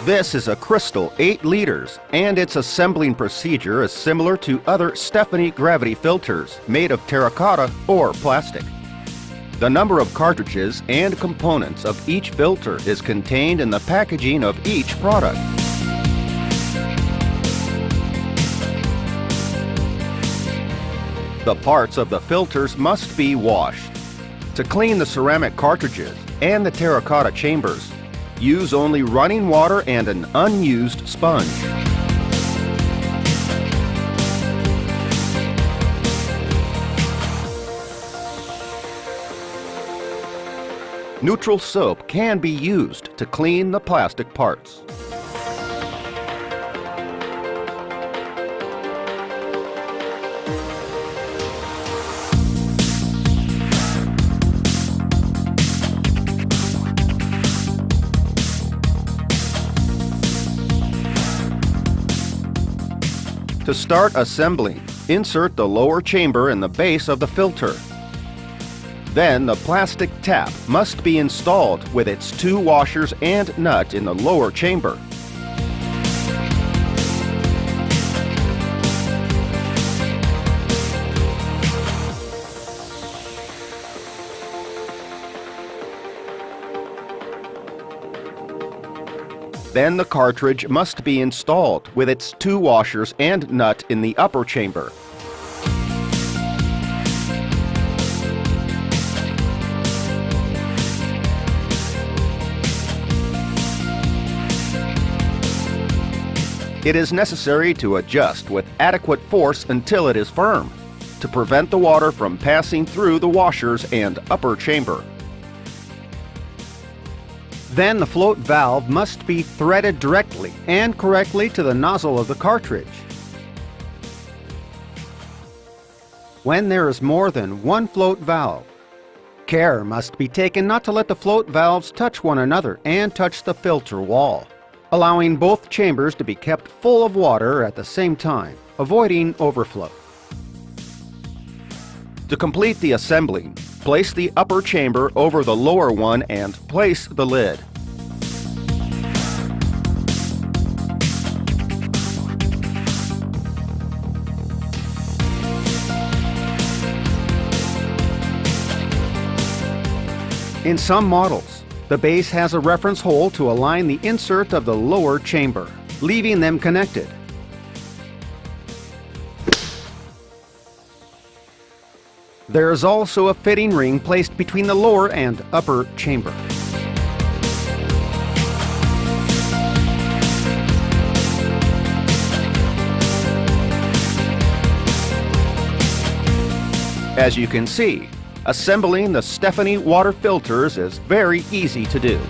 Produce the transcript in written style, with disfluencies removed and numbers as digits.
This is a crystal 8 liters, and its assembling procedure is similar to other Stephanie gravity filters made of terracotta or plastic. The number of cartridges and components of each filter is contained in the packaging of each product. The parts of the filters must be washed. To clean the ceramic cartridges and the terracotta chambers, use only running water and an unused sponge. Neutral soap can be used to clean the plastic parts. To start assembling, insert the lower chamber in the base of the filter. Then the plastic tap must be installed with its 2 washers and nut in the lower chamber. Then the cartridge must be installed with its 2 washers and nut in the upper chamber. It is necessary to adjust with adequate force until it is firm, to prevent the water from passing through the washers and upper chamber. Then the float valve must be threaded directly and correctly to the nozzle of the cartridge. When there is more than one float valve, care must be taken not to let the float valves touch one another and touch the filter wall, allowing both chambers to be kept full of water at the same time, avoiding overflow. To complete the assembling, place the upper chamber over the lower one and place the lid. In some models, the base has a reference hole to align the insert of the lower chamber, leaving them connected. There is also a fitting ring placed between the lower and upper chamber. As you can see, assembling the Stephanie water filters is very easy to do.